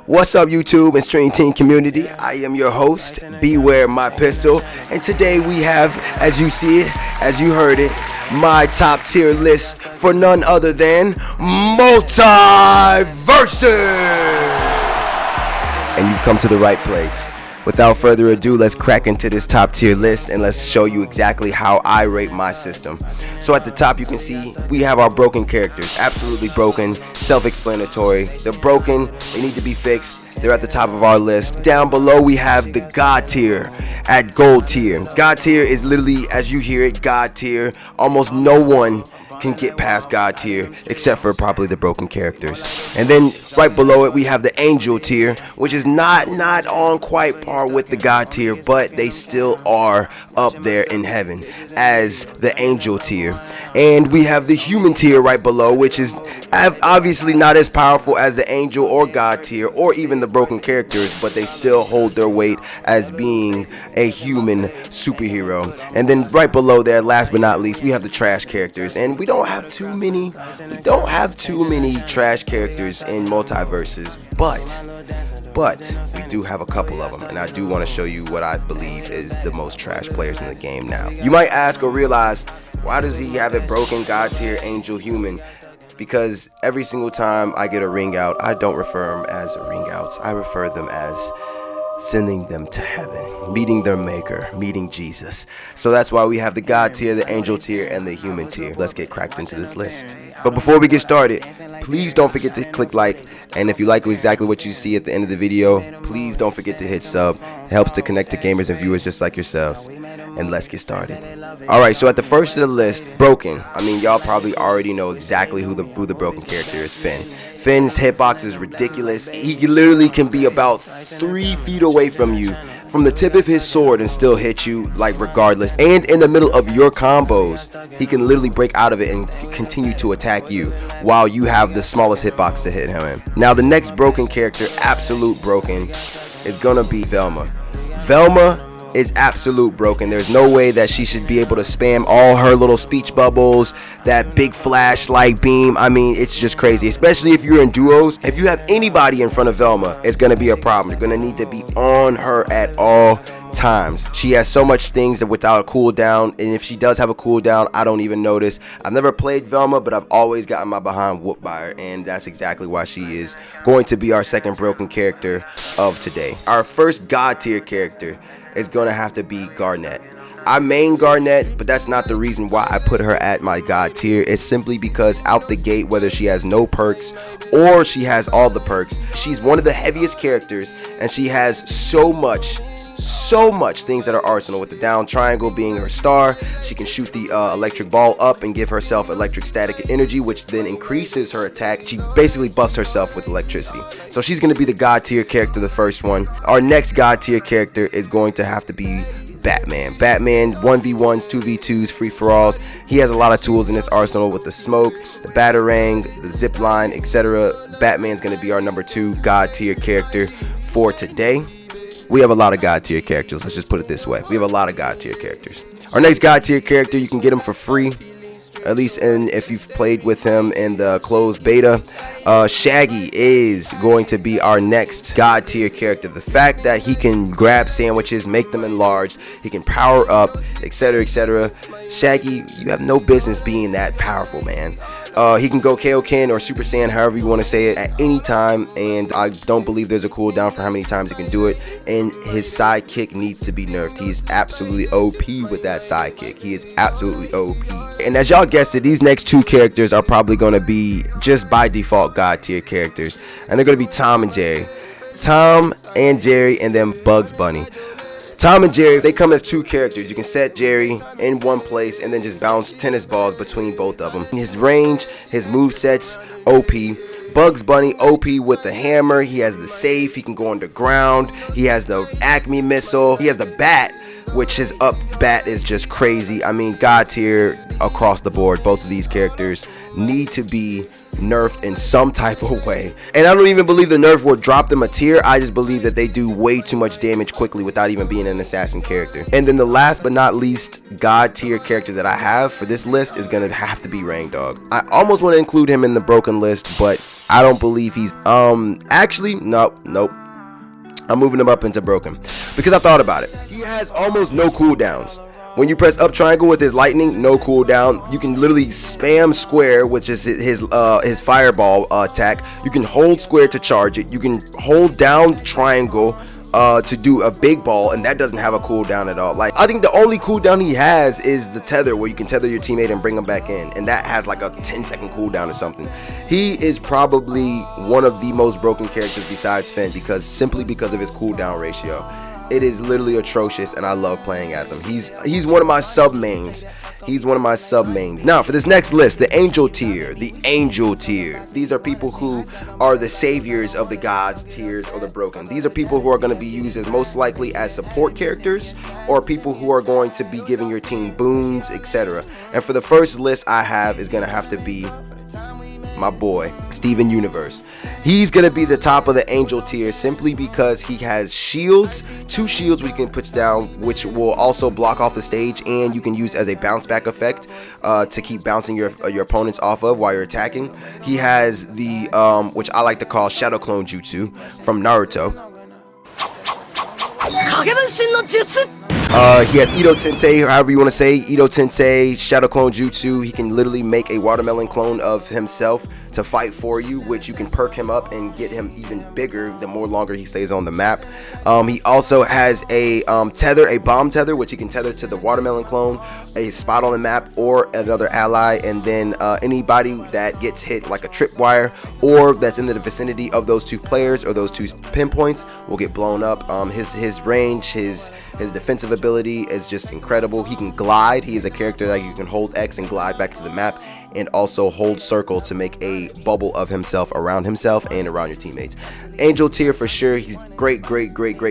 What's up, YouTube and Stream Team community? I am your host, Beware My Pistol, and today we have, as you see it, as you heard it, my top tier list for none other than Multiversus! And you've come to the right place. Without further ado, let's crack into this top tier list and let's show you exactly how I rate my system. So at the top you can see we have our broken characters, absolutely broken, self-explanatory. They're broken, they need to be fixed, they're at the top of our list. Down below we have the God tier at gold tier. God tier is literally, as you hear it, God tier. Almost no one can get past God tier except for probably the broken characters. And then right below it we have the angel tier, which is not on quite par with the God tier, but they still are up there in heaven as the angel tier. And we have the human tier right below, which is obviously not as powerful as the angel or God tier or even the broken characters, but they still hold their weight as being a human superhero. And then right below there, last but not least, we have the trash characters, and we don't have too many trash characters in Multiversus, but we do have a couple of them, and I do want to show you what I believe is the most trash players in the game now. You might ask or realize, why does he have it broken, God tier, angel, human? Because every single time I get a ring out, I don't refer them as ring outs. I refer them as sending them to heaven, meeting their maker, meeting Jesus. So that's why we have the God tier, the angel tier, and the human tier. Let's get cracked into this list. But before we get started, please don't forget to click like, and if you like exactly what you see at the end of the video, please don't forget to hit sub. It helps to connect to gamers and viewers just like yourselves. And let's get started. Alright, so at the first of the list, broken. I mean, y'all probably already know exactly who the broken character is, Finn. Finn's hitbox is ridiculous. He literally can be about 3 feet away from you, from the tip of his sword, and still hit you, like, regardless. And in the middle of your combos, he can literally break out of it and continue to attack you while you have the smallest hitbox to hit him in. Now, the next broken character, absolute broken, is gonna be Velma. Velma is absolute broken. There's no way that she should be able to spam all her little speech bubbles, that big flashlight beam. I mean, it's just crazy, especially if you're in duos. If you have anybody in front of Velma, it's gonna be a problem. You're gonna need to be on her at all times. She has so much things that without a cooldown, and if she does have a cooldown, I don't even notice. I've never played Velma, but I've always gotten my behind whooped by her, and that's exactly why she is going to be our second broken character of today. Our first God tier character is gonna have to be Garnet. I main Garnet, but that's not the reason why I put her at my God tier. It's simply because out the gate, whether she has no perks or she has all the perks, she's one of the heaviest characters, and she has so much things at her arsenal, with the down triangle being her star. She can shoot the electric ball up and give herself electric static energy, which then increases her attack. She basically buffs herself with electricity. So she's going to be the God tier character, the first one. Our next God tier character is going to have to be Batman. Batman, 1v1s, 2v2s, free-for-alls. He has a lot of tools in his arsenal with the smoke, the batarang, the zip line, etc. Batman's going to be our number 2 God tier character for today. We have a lot of God tier characters. Let's just put it this way. We have a lot of God tier characters. Our next God tier character, you can get him for free, at least if you've played with him in the closed beta. Shaggy is going to be our next God tier character. The fact that he can grab sandwiches, make them enlarged, he can power up, etc., etc. Shaggy, you have no business being that powerful, man. He can go Kaioken or Super Saiyan, however you want to say it, at any time, and I don't believe there's a cooldown for how many times he can do it. And his sidekick needs to be nerfed. He's absolutely OP with that sidekick. He is absolutely OP. And as y'all guessed it, these next 2 characters are probably going to be just by default God tier characters, and they're going to be Tom and Jerry. Tom and Jerry, and then Bugs Bunny. Tom and Jerry, they come as 2 characters. You can set Jerry in one place and then just bounce tennis balls between both of them. His range, his movesets, OP. Bugs Bunny, OP with the hammer. He has the safe. He can go underground. He has the Acme missile. He has the bat, which his up bat is just crazy. I mean, God tier across the board. Both of these characters need to be nerfed in some type of way. And I don't even believe the nerf will drop them a tier. I just believe that they do way too much damage quickly without even being an assassin character. And then the last but not least god tier character that I have for this list is gonna have to be Rangdog. I almost want to include him in the broken list, but I don't believe he's actually nope. I'm moving him up into broken because I thought about it. He has almost no cooldowns. When you press up triangle with his lightning, no cooldown. You can literally spam square, which is his fireball attack. You can hold square to charge it. You can hold down triangle to do a big ball, and that doesn't have a cooldown at all. Like, I think the only cooldown he has is the tether, where you can tether your teammate and bring him back in, and that has like a 10-second cooldown or something. He is probably one of the most broken characters besides Finn, simply because of his cooldown ratio. It is literally atrocious, and I love playing as him. He's one of my sub mains. Now, for this next list, the angel tier. These are people who are the saviors of the gods tiers or the broken. These are people who are going to be used as most likely as support characters, or people who are going to be giving your team boons, etc. And for the first list I have is going to have to be my boy Steven Universe. He's gonna be the top of the angel tier simply because he has shields, 2 shields we can put down, which will also block off the stage, and you can use as a bounce back effect to keep bouncing your opponents off of while you're attacking. He has the which I like to call Shadow Clone Jutsu from Naruto. He has Ito Tensei, however you want to say, Ito Tensei, Shadow Clone Jutsu. He can literally make a watermelon clone of himself to fight for you, which you can perk him up and get him even bigger the more longer he stays on the map. He also has a tether, a bomb tether, which he can tether to the watermelon clone, a spot on the map, or another ally, and then anybody that gets hit like a tripwire or that's in the vicinity of those 2 players or those 2 pinpoints will get blown up. His range, his defensive ability is just incredible. He can glide. He is a character that you can hold X and glide back to the map, and also hold circle to make a bubble of himself around himself and around your teammates. Angel tier for sure. He's great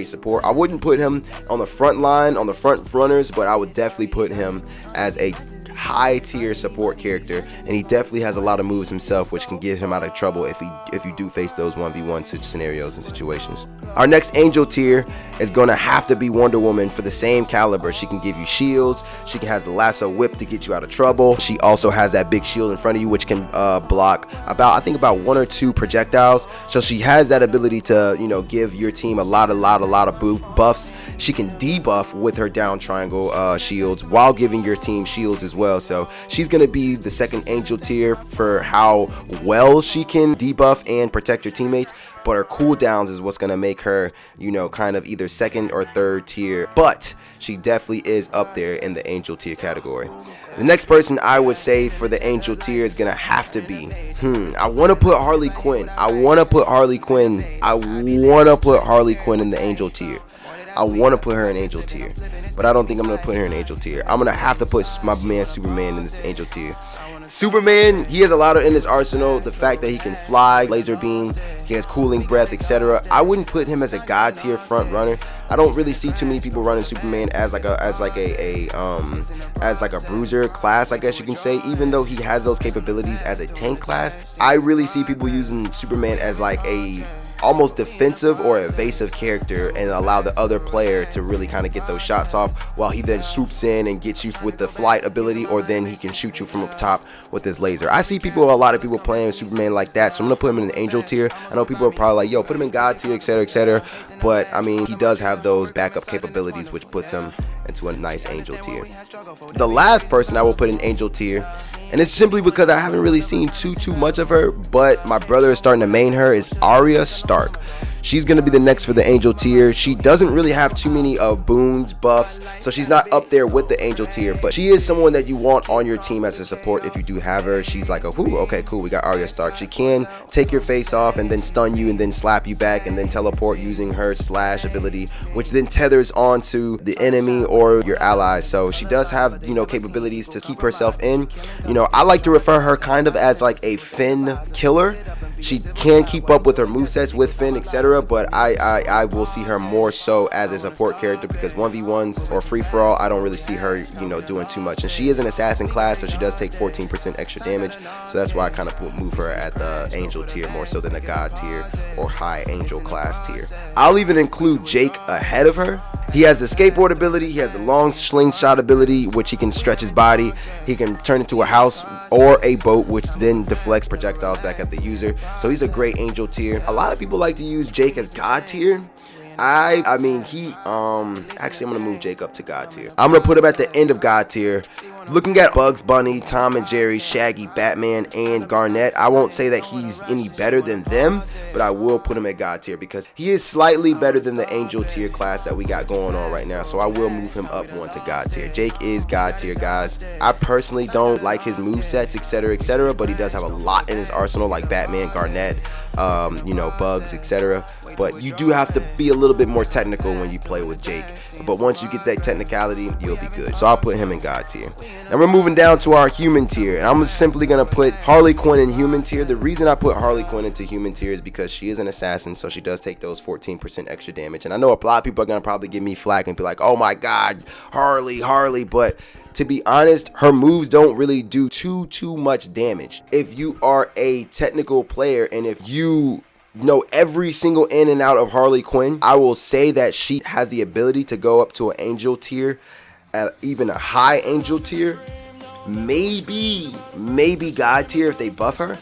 support. I wouldn't put him on the front line, on the front runners, but I would definitely put him as a high tier support character, and he definitely has a lot of moves himself, which can get him out of trouble if you do face those 1v1 scenarios and situations. Our next angel tier is gonna have to be Wonder Woman for the same caliber. She can give you shields. She has the lasso whip to get you out of trouble. She also has that big shield in front of you, which can block I think about 1 or 2 projectiles. So she has that ability to, you know, give your team a lot of buffs. She can debuff with her down triangle shields while giving your team shields as well. So she's gonna be the second angel tier for how well she can debuff and protect your teammates, but her cooldowns is what's gonna make her, you know, kind of either second or third tier, but she definitely is up there in the angel tier category. The next person I would say for the angel tier is gonna have to be I want to put Harley Quinn. I want to put Harley Quinn in the angel tier. I want to put her in angel tier, but I don't think I'm going to put her in angel tier. I'm going to have to put my man Superman in this angel tier. Superman, he has a lot in his arsenal. The fact that he can fly, laser beam, he has cooling breath, etc. I wouldn't put him as a god tier front runner. I don't really see too many people running Superman as like a bruiser class, I guess you can say. Even though he has those capabilities as a tank class, I really see people using Superman as like a almost defensive or evasive character, and allow the other player to really kind of get those shots off while he then swoops in and gets you with the flight ability, or then he can shoot you from up top with his laser. I see a lot of people playing Superman like that, so I'm gonna put him in an angel tier. I know people are probably like, yo, put him in god tier, etc., but I mean, he does have those backup capabilities, which puts him into a nice angel tier. The last person I will put in angel tier, and it's simply because I haven't really seen too much of her, but my brother is starting to main her, is Arya Stark. She's going to be the next for the angel tier. She doesn't really have too many boons, buffs, so she's not up there with the angel tier, but she is someone that you want on your team as a support if you do have her. She's like, oh, okay, cool, we got Arya Stark. She can take your face off and then stun you and then slap you back and then teleport using her slash ability, which then tethers onto the enemy or your allies. So she does have, you know, capabilities to keep herself in. You know, I like to refer her kind of as like a Finn killer. She can keep up with her movesets with Finn, etc. But I will see her more so as a support character, because 1v1s or free-for-all, I don't really see her, you know, doing too much. And she is an assassin class, so she does take 14% extra damage. So that's why I kind of move her at the angel tier more so than the god tier or high angel class tier. I'll even include Jake ahead of her. He has the skateboard ability, he has a long slingshot ability, which he can stretch his body. He can turn into a house or a boat, which then deflects projectiles back at the user. So he's a great angel tier. A lot of people like to use Jake as god tier. I mean, actually, I'm gonna move Jake up to god tier. I'm gonna put him at the end of god tier. Looking at Bugs Bunny, Tom and Jerry, Shaggy, Batman, and Garnet, I won't say that he's any better than them, but I will put him at god tier because he is slightly better than the angel tier class that we got going on right now. So I will move him up one to god tier. Jake is god tier, guys. I personally don't like his movesets, etc., but he does have a lot in his arsenal, like Batman, Garnet, you know, Bugs, etc. But you do have to be a little bit more technical when you play with Jake. But once you get that technicality, you'll be good. So I'll put him in god tier. Now we're moving down to our human tier, and I'm simply gonna put Harley Quinn in human tier. The reason I put Harley Quinn into human tier is because she is an assassin, so she does take those 14% extra damage. And I know a lot of people are gonna probably give me flack and be like, "Oh my God, Harley," but to be honest, her moves don't really do too much damage. If you are a technical player and if you know every single in and out of Harley Quinn, I will say that she has the ability to go up to an angel tier, even a high angel tier, maybe god tier if they buff her.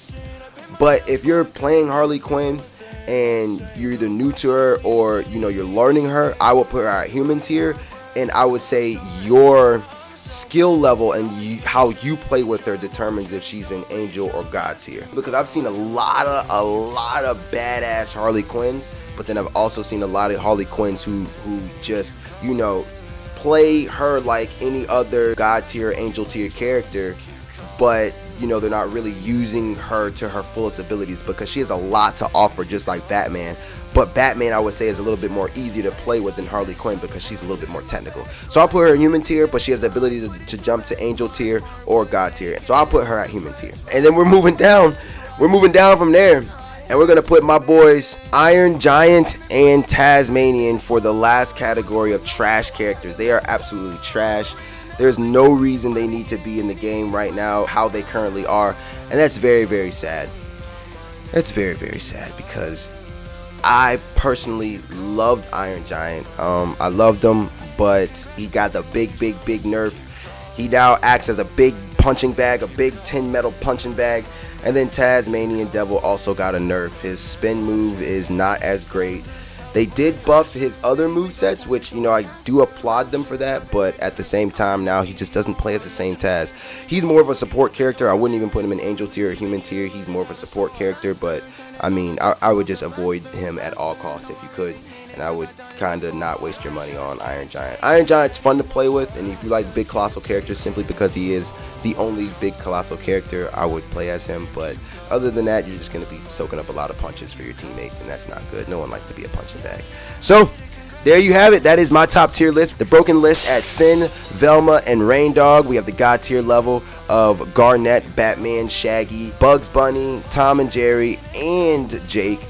But if you're playing Harley Quinn and you're either new to her or, you know, you're learning her, I will put her at human tier, and I would say your skill level and how you play with her determines if she's an angel or god tier. Because I've seen a lot of badass Harley Quinns, but then I've also seen a lot of Harley Quinns who just, you know, play her like any other god tier, angel tier character, but you know, they're not really using her to her fullest abilities, because she has a lot to offer, just like Batman. But Batman, I would say, is a little bit more easy to play with than Harley Quinn because she's a little bit more technical. So I'll put her in human tier, but she has the ability to jump to angel tier or god tier. So I'll put her at human tier. And then we're moving down from there. And we're going to put my boys Iron Giant and Tasmanian for the last category of trash characters. They are absolutely trash. There's no reason they need to be in the game right now, how they currently are. And that's very, very sad. That's very, very sad because I personally loved Iron Giant. I loved him, but he got the big nerf. He now acts as a big punching bag, a big tin metal punching bag. And then Tasmanian Devil also got a nerf. His spin move is not as great. They did buff his other movesets, which, you know, I do applaud them for that, but at the same time now he just doesn't play as the same Taz. He's more of a support character. I wouldn't even put him in angel tier or human tier. He's more of a support character, but I mean, I would just avoid him at all costs if you could, and I would kind of not waste your money on Iron Giant. Iron Giant's fun to play with, and if you like big colossal characters simply because he is the only big colossal character, I would play as him. But other than that, you're just going to be soaking up a lot of punches for your teammates, and that's not good. No one likes to be a punching bag. So there you have it. That is my top tier list. The broken list at Finn, Velma, and Rain Dog. We have the god tier level of Garnet, Batman, Shaggy, Bugs Bunny, Tom and Jerry, and Jake.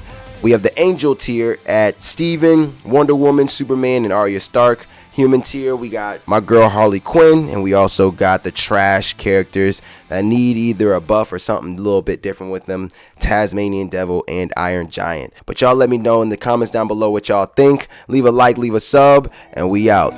We have the angel tier at Steven, Wonder Woman, Superman, and Arya Stark. Human tier, we got my girl Harley Quinn, and we also got the trash characters that need either a buff or something a little bit different with them, Tasmanian Devil and Iron Giant. But y'all let me know in the comments down below what y'all think. Leave a like, leave a sub, and we out.